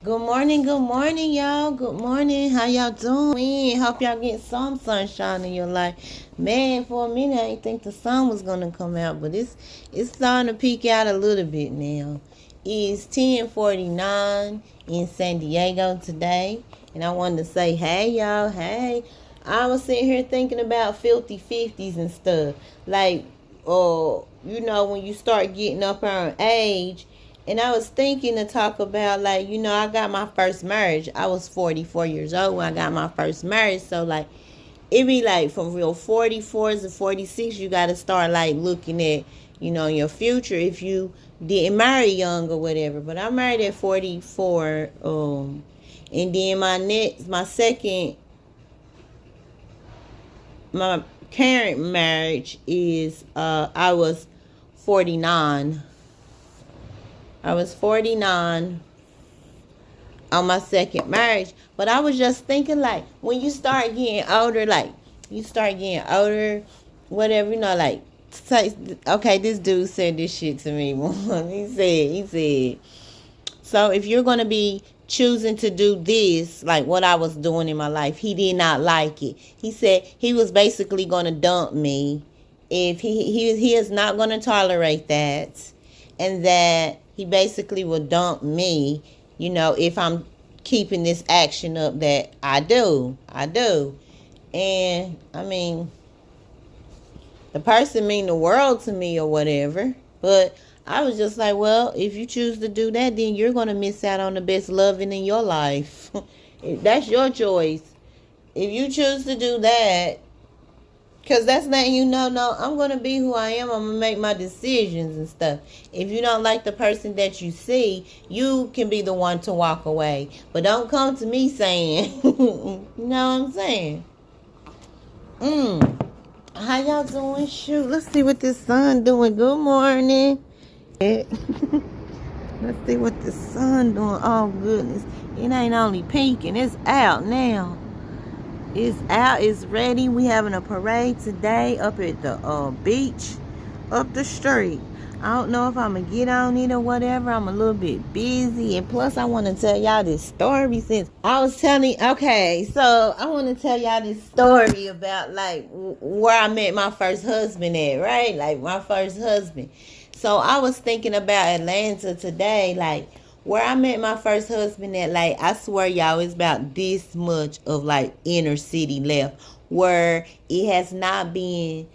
Good morning, y'all. Good morning. How y'all doing? Hope y'all get some sunshine in your life. Man, for a minute, I didn't think the sun was gonna come out, but it's starting to peek out a little bit now. It's 10:49 in San Diego today, and I wanted to say, hey, y'all, hey. I was sitting here thinking about filthy 50s and stuff. Like, when you start getting up on age. And I was thinking to talk about, like, I got my first marriage. I was 44 years old when I got my first marriage. So, like, it be like from real 44s to 46, you got to start, like, looking at, your future if you didn't marry young or whatever. But I married at 44. And then my current marriage is, I was 49. I was 49 on my second marriage. But I was just thinking, like, when you start getting older, whatever, like, okay, this dude said this shit to me. He said, so if you're going to be choosing to do this, like what I was doing in my life, he did not like it. He said he was basically going to dump me if he is not going to tolerate that, and that he basically will dump me, if I'm keeping this action up that I do. And, I mean, the person mean the world to me or whatever. But I was just like, well, if you choose to do that, then you're going to miss out on the best loving in your life. That's your choice. If you choose to do that, because that's letting no, I'm going to be who I am. I'm going to make my decisions and stuff. If you don't like the person that you see, you can be the one to walk away. But don't come to me saying, you know what I'm saying? How y'all doing? Shoot, let's see what this sun doing. Good morning. Let's see what the sun doing. Oh, goodness. It ain't only peeking. It's out now. It's out. It's ready. We having a parade today up at the beach up the street. I don't know if I'm going to get on it or whatever. I'm a little bit busy. And plus, I want to tell y'all this story since I was telling... Okay, so I want to tell y'all this story about, like, where I met my first husband at, right? Like, my first husband. So I was thinking about Atlanta today, like, where I met my first husband at, like, I swear, y'all, it's about this much of, like, inner city left, where it has not been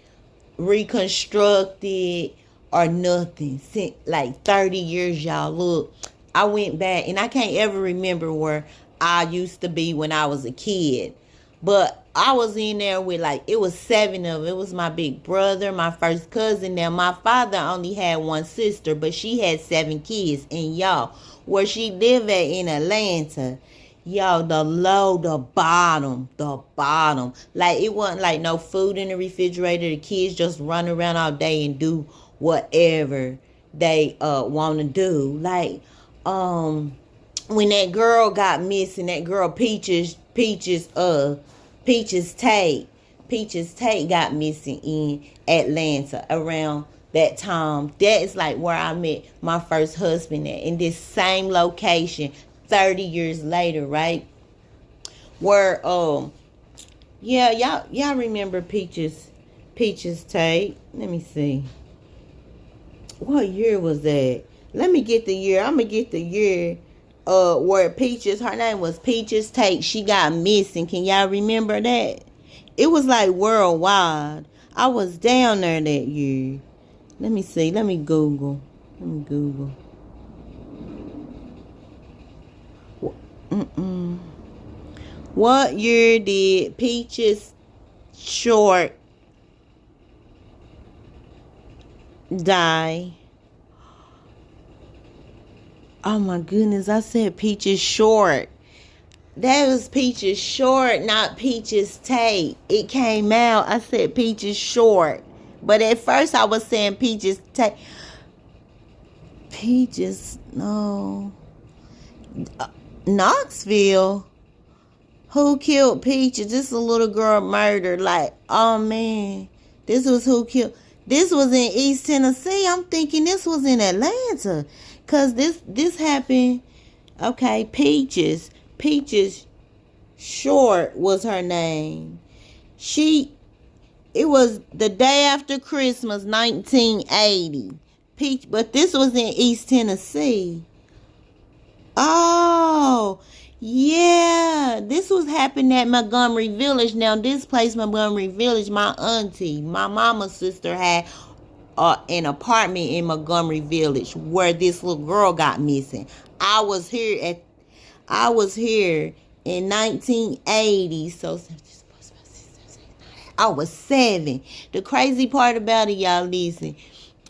reconstructed or nothing since, like, 30 years, y'all. Look, I went back, and I can't ever remember where I used to be when I was a kid. But I was in there with, like, it was 7 of them. It was my big brother, my first cousin. Now, my father only had one sister, but she had 7 kids. And, y'all, where she lived at in Atlanta, y'all, the bottom. Like, it wasn't, like, no food in the refrigerator. The kids just run around all day and do whatever they want to do. Like, when that girl got missing, that girl Peaches Tate got missing in Atlanta around that time. That is like where I met my first husband at, in this same location 30 years later, right? Where y'all remember Peaches Tate? Let me see. What year was that? Let me get the year. I'm gonna get the year where Peaches, her name was Peaches Tate, she got missing. Can y'all remember that? It was like worldwide. I was down there that year. Let me see. Let me Google. What year did Peaches Short die? Oh my goodness, I said Peaches Short. That was Peaches Short, not Peaches Tate. It came out, I said Peaches Short. But at first I was saying Peaches Tate. Peaches, no. Knoxville? Who killed Peaches? This is a little girl murdered. Like, oh man. This was who killed. This was in East Tennessee. I'm thinking this was in Atlanta. Because this happened Okay, Peaches. Peaches Short was her name. It was the day after Christmas, 1980. But this was in East Tennessee. Oh, yeah. This was happening at Montgomery Village. Now, this place, Montgomery Village, my auntie, my mama's sister had an apartment in Montgomery Village where this little girl got missing. I was here in 1980, so I was 7. The crazy part about it, y'all, listen.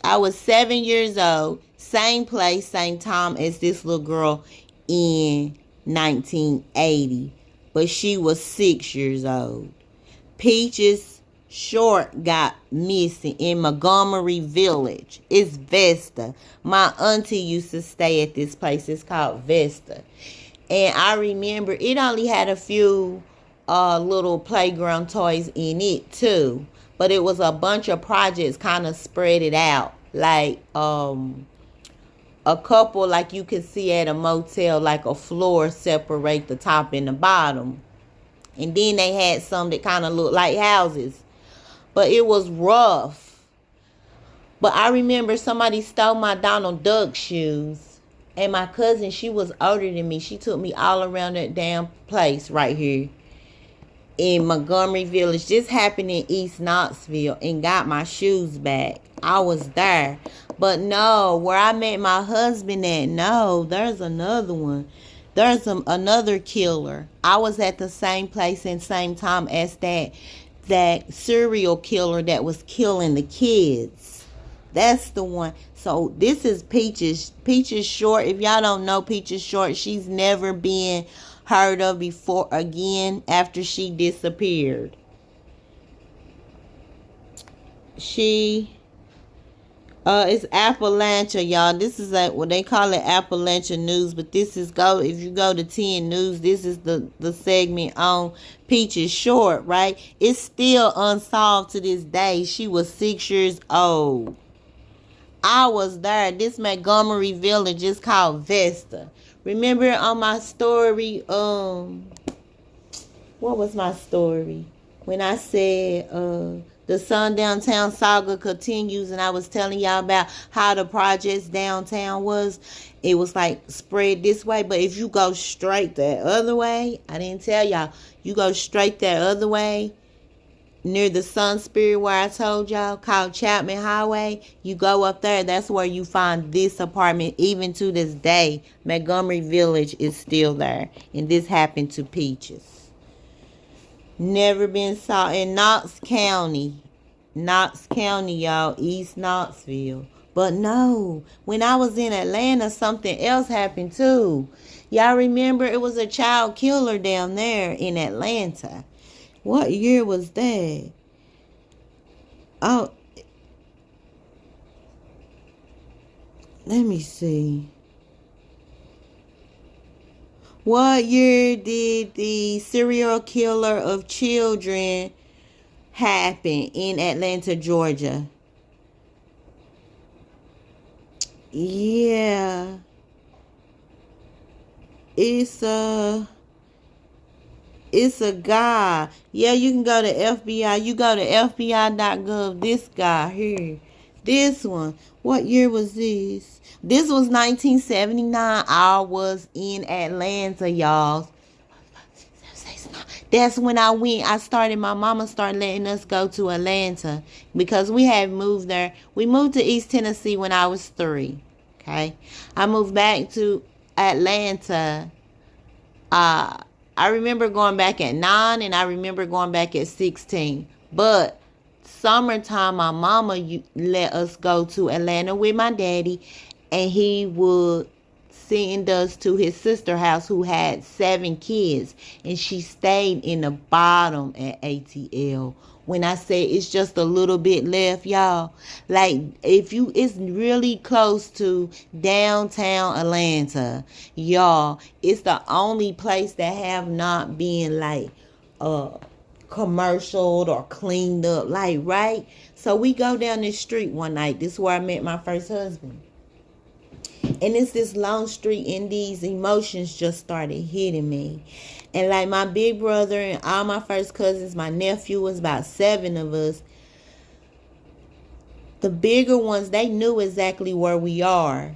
I was 7 years old, same place, same time as this little girl in 1980, but she was 6 years old. Peaches Short got missing in Montgomery Village. It's Vesta. My auntie used to stay at this place. It's called Vesta. And I remember it only had a few little playground toys in it too. But it was a bunch of projects kind of spread it out. Like a couple like you could see at a motel, like a floor separate the top and the bottom. And then they had some that kind of looked like houses. But it was rough. But I remember somebody stole my Donald Duck shoes. And my cousin, she was older than me. She took me all around that damn place right here in Montgomery Village. This happened in East Knoxville and got my shoes back. I was there. But no, where I met my husband at, no, there's another one. There's another killer. I was at the same place and same time as that serial killer that was killing the kids. That's the one. So this is Peaches Short. If y'all don't know Peaches Short, she's never been heard of before again after she disappeared. It's Appalachia, y'all. This is what they call it, Appalachia News. But this is if you go to 10 News, this is the segment on Peaches Short, right? It's still unsolved to this day. She was 6 years old. I was there. This Montgomery Village is called Vesta. Remember on my story, what was my story? When I said, the Sundown Town saga continues, and I was telling y'all about how the projects downtown was. It was like spread this way, but if you go straight that other way, I didn't tell y'all, you go straight that other way, near the Sun Spirit where I told y'all, called Chapman Highway, you go up there, that's where you find this apartment. Even to this day, Montgomery Village is still there, and this happened to Peaches. Never been saw in Knox County, y'all, East Knoxville. But no, when I was in Atlanta, something else happened too. Y'all remember it was a child killer down there in Atlanta. What year was that? Oh, let me see. What year did the serial killer of children happen in Atlanta, Georgia? Yeah. It's a guy. Yeah, you can go to FBI. You go to FBI.gov. This guy here. This one. What year was this? This was 1979. I was in Atlanta, y'all. That's when my mama started letting us go to Atlanta because we had moved there. We moved to East Tennessee when I was 3. Okay. I moved back to Atlanta. I remember going back at 9 and I remember going back at 16. But summertime, my mama let us go to Atlanta with my daddy, and he would send us to his sister's house who had 7 kids, and she stayed in the bottom at ATL. When I say it's just a little bit left, y'all, like it's really close to downtown Atlanta, y'all. It's the only place that have not been like commercialed or cleaned up, like, right? So we go down this street one night. This is where I met my first husband. And it's this long street, and these emotions just started hitting me. And like my big brother and all my first cousins, my nephew, was about 7 of us. The bigger ones, they knew exactly where we are.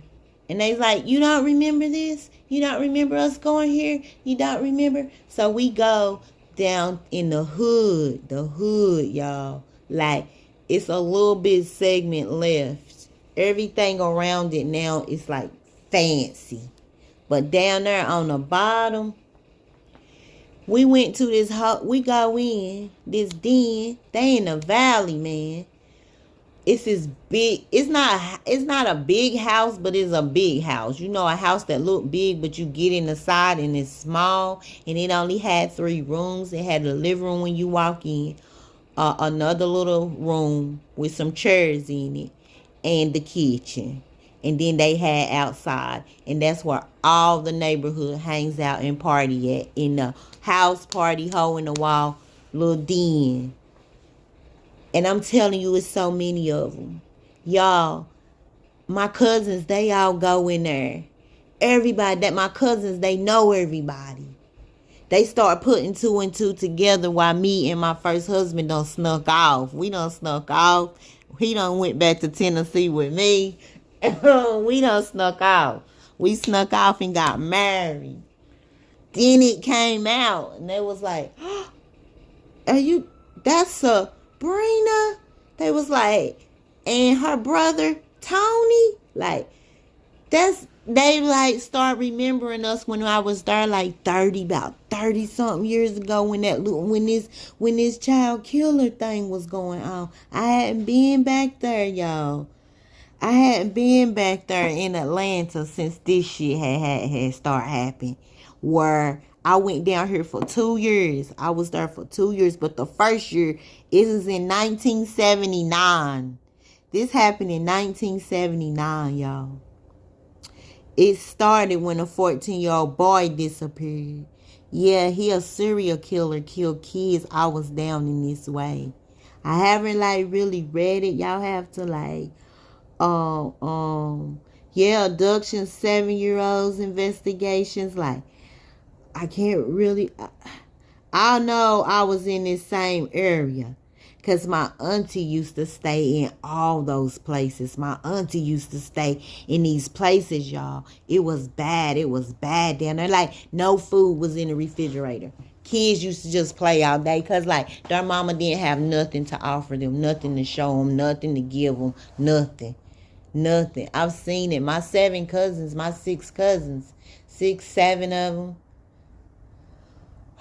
And they like, you don't remember this? You don't remember us going here? You don't remember? So we go down in the hood, y'all. Like, it's a little bit segment left. Everything around it now is like fancy. But down there on the bottom, we went to this, we go in this den. They in the valley, man. It's this big, it's not a big house, but it's a big house. You know, a house that look big, but you get in the side and it's small. And it only had 3 rooms. It had the living room when you walk in, another little room with some chairs in it, and the kitchen. And then they had outside. And that's where all the neighborhood hangs out and party at. In the house party, hole in the wall, little den. And I'm telling you, it's so many of them. Y'all, my cousins, they all go in there. Everybody, that my cousins, they know everybody. They start putting 2 and 2 together while me and my first husband done snuck off. We done snuck off. He done went back to Tennessee with me. We done snuck off. We snuck off and got married. Then it came out and they was like, oh, that's Sabrina? They was like, and her brother Tony, like, they like start remembering us when I was there like about 30 something years ago when this child killer thing was going on. I hadn't been back there, y'all. I hadn't been back there in Atlanta since this shit had started happening. Where I went down here for 2 years. I was there for 2 years, but the first year, it was in 1979. This happened in 1979, y'all. It started when a 14-year-old boy disappeared. Yeah, he a serial killer, killed kids. I was down in this way. I haven't like really read it. Y'all have to like, abductions, 7-year-olds, investigations. Like, I can't really, I know I was in this same area. Because my auntie used to stay in all those places. My auntie used to stay in these places, y'all. It was bad. It was bad down there. Like, no food was in the refrigerator. Kids used to just play all day because, like, their mama didn't have nothing to offer them. Nothing to show them. Nothing to give them. Nothing. Nothing. I've seen it. My 6 cousins, 6, 7 of them.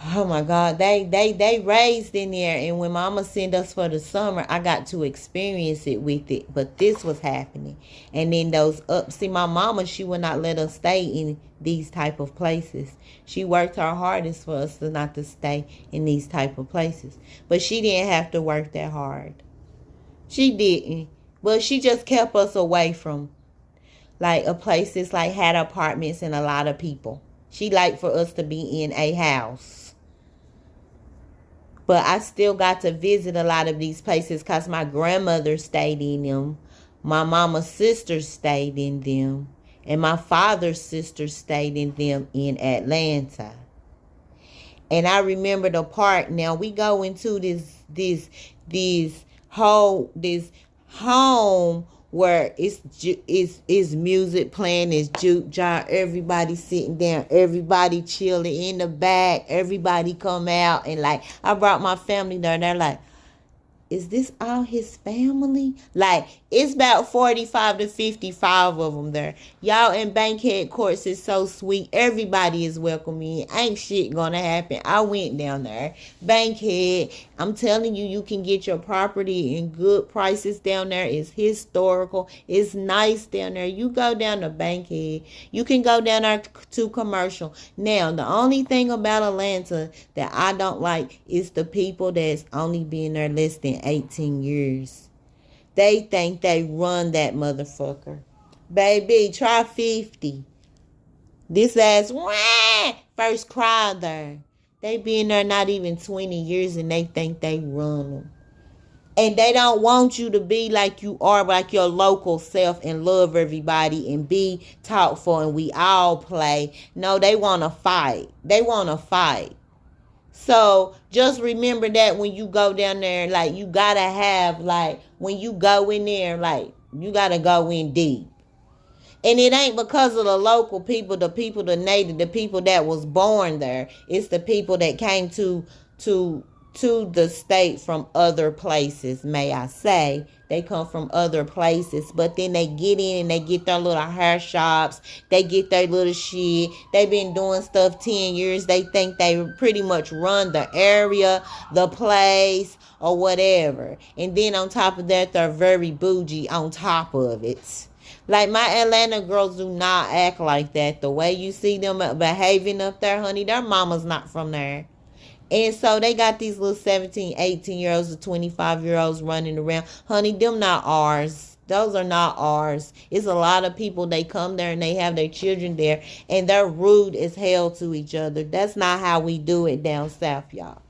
Oh my God, they raised in there, and when Mama sent us for the summer, I got to experience it with it. But this was happening, and then my mama, she would not let us stay in these type of places. She worked her hardest for us not to stay in these type of places, but she didn't have to work that hard. She didn't, but she just kept us away from like places like had apartments and a lot of people. She liked for us to be in a house. But I still got to visit a lot of these places because my grandmother stayed in them. My mama's sister stayed in them. And my father's sister stayed in them in Atlanta. And I remember the part. Now we go into this home where it's music playing, it's juke jar, everybody sitting down, everybody chilling in the back, everybody come out, and like I brought my family there, and they're like, is this all his family? Like, it's about 45 to 55 of them there. Y'all, in Bankhead Courts is so sweet. Everybody is welcome in. Ain't shit gonna happen. I went down there. Bankhead, I'm telling you, you can get your property in good prices down there. It's historical. It's nice down there. You go down to Bankhead. You can go down there to Commercial. Now, the only thing about Atlanta that I don't like is the people that's only been there less than 18 years. They think they run that motherfucker. Baby, try 50. This ass, wah, first crowd there. They been there not even 20 years and they think they run them. And they don't want you to be like you are, like your local self, and love everybody and be thoughtful and we all play. No, they want to fight. They want to fight. So just remember that when you go down there, like, you got to have, like, when you go in there, like, you got to go in deep. And it ain't because of the local people, the native, the people that was born there. It's the people that came to the state from other places, may I say. They come from other places, but then they get in and they get their little hair shops. They get their little shit. They been doing stuff 10 years. They think they pretty much run the area, the place, or whatever. And then on top of that, they're very bougie on top of it. Like, my Atlanta girls do not act like that. The way you see them behaving up there, honey, their mama's not from there. And so they got these little 17, 18-year-olds or 25-year-olds running around. Honey, them not ours. Those are not ours. It's a lot of people, they come there and they have their children there, and they're rude as hell to each other. That's not how we do it down south, y'all.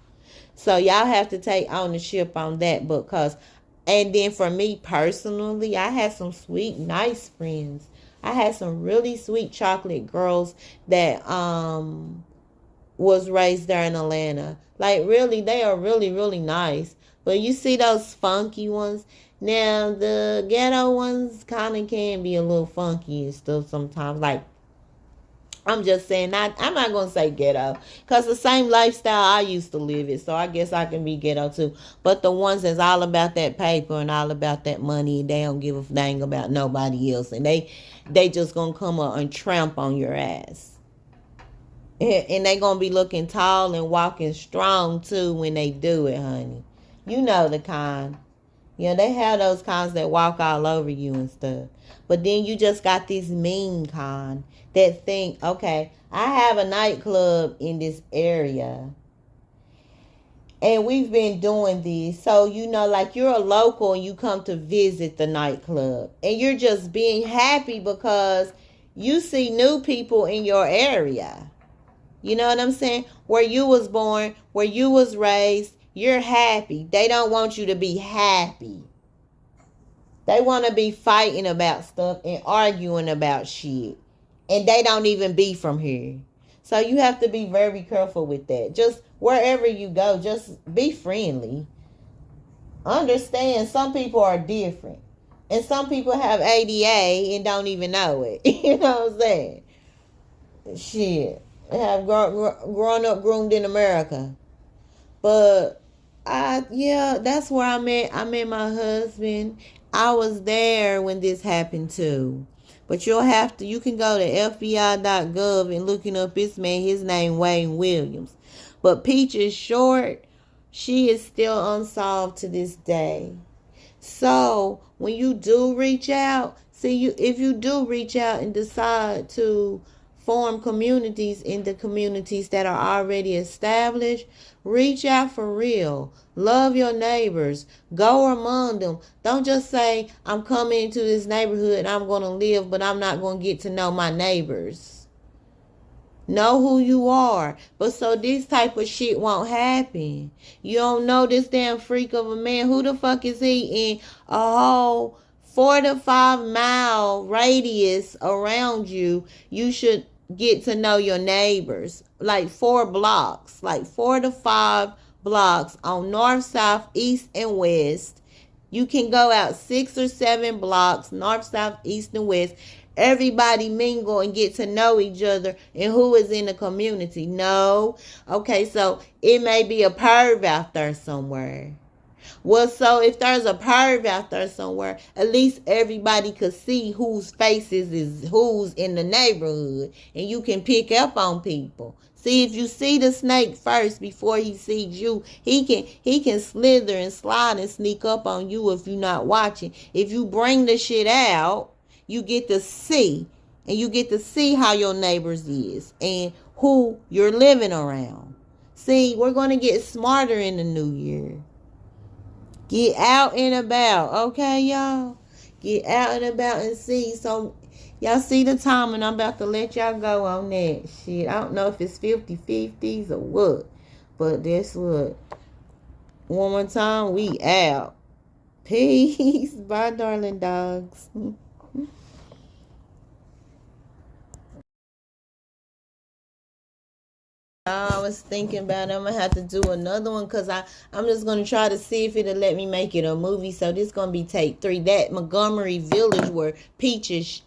So y'all have to take ownership on that, because, and then for me personally, I had some sweet, nice friends. I had some really sweet chocolate girls that was raised there in Atlanta. Like, really, they are really, really nice. But you see those funky ones. Now, the ghetto ones kind of can be a little funky and stuff sometimes. Like, I'm just saying, I'm not going to say ghetto, because the same lifestyle I used to live it, so I guess I can be ghetto too. But the ones that's all about that paper and all about that money, they don't give a dang about nobody else. And they just going to come up and tramp on your ass. And they going to be looking tall and walking strong too when they do it, honey. You know the kind. Yeah, they have those kinds that walk all over you and stuff. But then you just got these mean kind that think, okay, I have a nightclub in this area, and we've been doing this. So, you know, like, you're a local and you come to visit the nightclub, and you're just being happy because you see new people in your area. You know what I'm saying? Where you was born, where you was raised, you're happy. They don't want you to be happy. They want to be fighting about stuff and arguing about shit. And they don't even be from here. So you have to be very careful with that. Just wherever you go, just be friendly. Understand, some people are different. And some people have ADA and don't even know it. You know what I'm saying? Shit. They have grown up groomed in America. But that's where I met my husband. I was there when this happened too. But you can go to FBI.gov and looking up this man. His name Wayne Williams. But Peach is short. She is still unsolved to this day. So when you do reach out, if you do reach out and decide to form communities in the communities that are already established, reach out for real. Love your neighbors. Go among them. Don't just say, I'm coming into this neighborhood and I'm going to live, but I'm not going to get to know my neighbors. Know who you are. But so this type of shit won't happen. You don't know this damn freak of a man. Who the fuck is he in a whole 4 to 5 mile radius around you? You should get to know your neighbors. Like 4 blocks. Like 4 to 5 blocks on north, south, east, and west. You can go out 6 or 7 blocks, north, south, east, and west. Everybody mingle and get to know each other and who is in the community. No. Okay, so it may be a perv out there somewhere. Well, so if there's a perv out there somewhere, at least everybody could see whose faces is who's in the neighborhood. And you can pick up on people. See, if you see the snake first before he sees you, he can slither and slide and sneak up on you if you're not watching. If you bring the shit out, you get to see. And you get to see how your neighbors is and who you're living around. See, we're going to get smarter in the new year. Get out and about, okay, y'all? Get out and about and see. So, y'all see the time, and I'm about to let y'all go on that shit. I don't know if it's 50-50s or what, but that's what. One more time, we out. Peace. Bye, darling dogs. I was thinking about it. I'm gonna have to do another one because I'm just gonna try to see if it'll let me make it a movie. So this gonna be take 3. That Montgomery Village where Peaches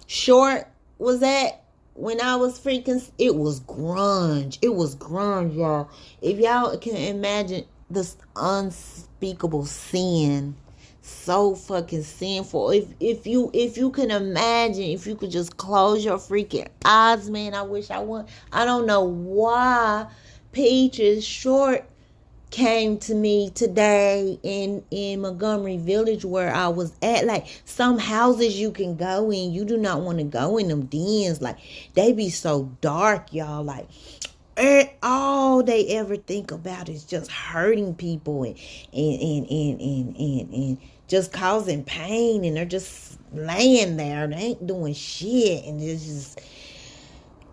short was at when I was freaking, it was grunge. It was grunge, y'all. If y'all can imagine this unspeakable sin, so fucking sinful. If you can imagine, if you could just close your freaking eyes, man, I wish I would. I don't know why Peaches Short came to me today in Montgomery Village where I was at. Like, some houses you can go in, you do not want to go in them dens. Like, they be so dark, y'all. Like, all they ever think about is just hurting people and just causing pain, and they're just laying there. They ain't doing shit, and it's just,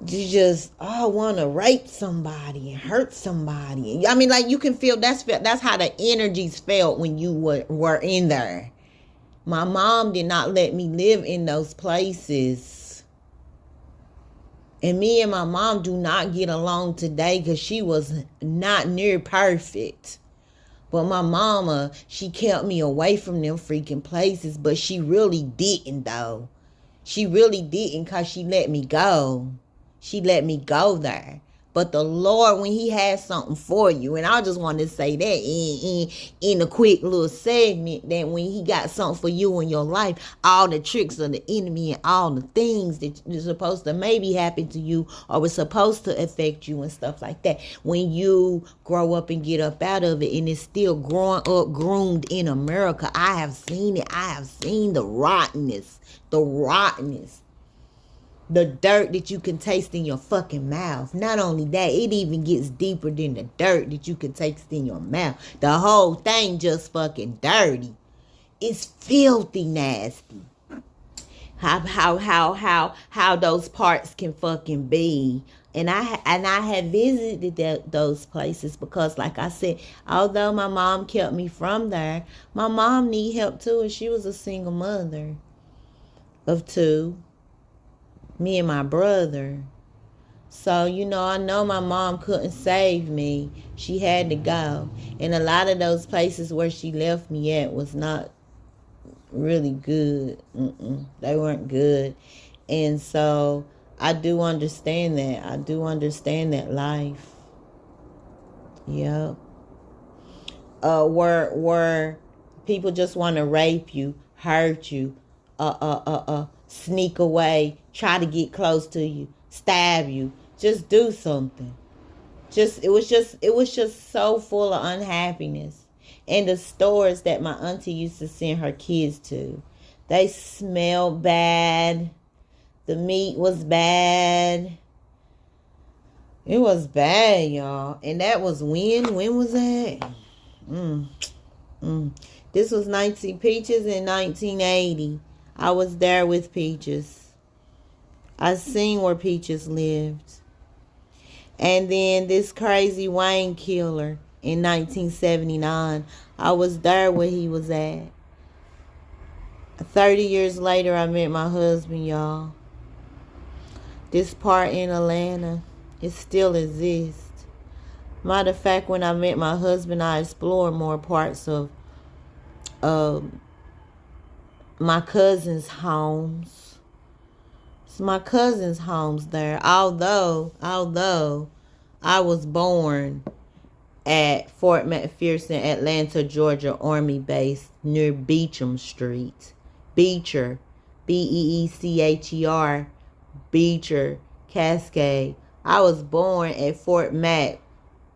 you just want to rape somebody and hurt somebody. I mean, like, you can feel that's how the energies felt when you were in there. My mom did not let me live in those places, and me and my mom do not get along today because she was not near perfect. But my mama, she kept me away from them freaking places, but she really didn't, though. She really didn't, because she let me go. She let me go there. But the Lord, when he has something for you, and I just want to say that in a quick little segment, that when he got something for you in your life, all the tricks of the enemy and all the things that are supposed to maybe happen to you or was supposed to affect you and stuff like that, when you grow up and get up out of it, and it's still growing up groomed in America, I have seen it. I have seen the rottenness, the dirt that you can taste in your fucking mouth. Not only that, it even gets deeper than the dirt that you can taste in your mouth. The whole thing just fucking dirty. It's filthy nasty. How those parts can fucking be. And I have visited those places because, like I said, although my mom kept me from there, my mom need help too, and she was a single mother of 2. Me and my brother. So, I know my mom couldn't save me. She had to go. And a lot of those places where she left me at was not really good. They weren't good. And so I do understand that. I do understand that life. Yep. Where people just want to rape you, hurt you, sneak away, try to get close to you, stab you, just do something. It was just so full of unhappiness. And the stores that my auntie used to send her kids to, they smelled bad. The meat was bad. It was bad, y'all. And that was when was that? This was Peaches in 1980. I was there with Peaches. I seen where Peaches lived. And then this crazy Wayne killer in 1979. I was there where he was at. 30 years later, I met my husband, y'all. This part in Atlanta, it still exists. Matter of fact, when I met my husband, I explored more parts of my cousin's homes. It's my cousin's homes there. Although I was born at Fort McPherson, Atlanta, Georgia Army Base near Beecham Street. Beecher, Beecher, Beecher, Cascade. I was born at Fort Mac,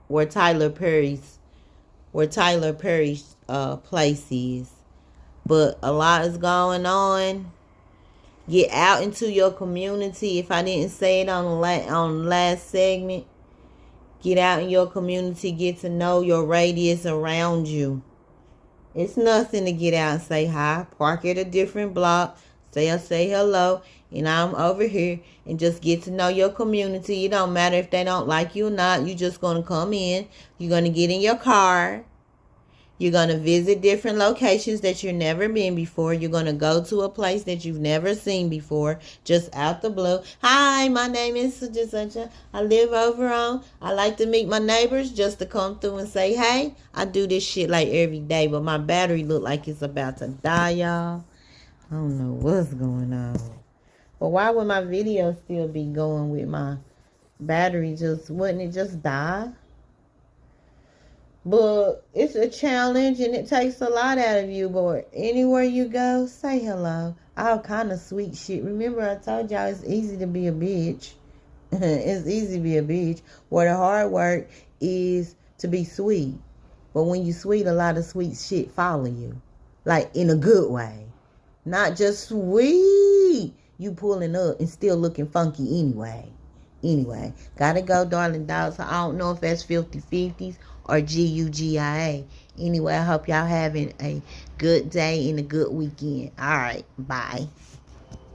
where Tyler Perry's place is. But a lot is going on. Get out into your community. If I didn't say it on the last segment, get out in your community. Get to know your radius around you. It's nothing to get out and say hi. Park at a different block. Say hello. And I'm over here. And just get to know your community. It don't matter if they don't like you or not. You're just going to come in. You're going to get in your car. You're going to visit different locations that you've never been before. You're going to go to a place that you've never seen before, just out the blue. Hi, my name is such. I live over on. I like to meet my neighbors just to come through and say, hey. I do this shit like every day, but my battery look like it's about to die, y'all. I don't know what's going on. But why would my video still be going with my battery? Wouldn't it just die? But it's a challenge and it takes a lot out of you. But anywhere you go, say hello. All kind of sweet shit. Remember, I told y'all it's easy to be a bitch. It's easy to be a bitch. Where the hard work is to be sweet. But when you sweet, a lot of sweet shit follow you. Like in a good way. Not just sweet. You pulling up and still looking funky anyway. Anyway, gotta go, darling dogs. I don't know if that's 50/50s or GUGIA. Anyway, I hope y'all having a good day and a good weekend. All right, bye.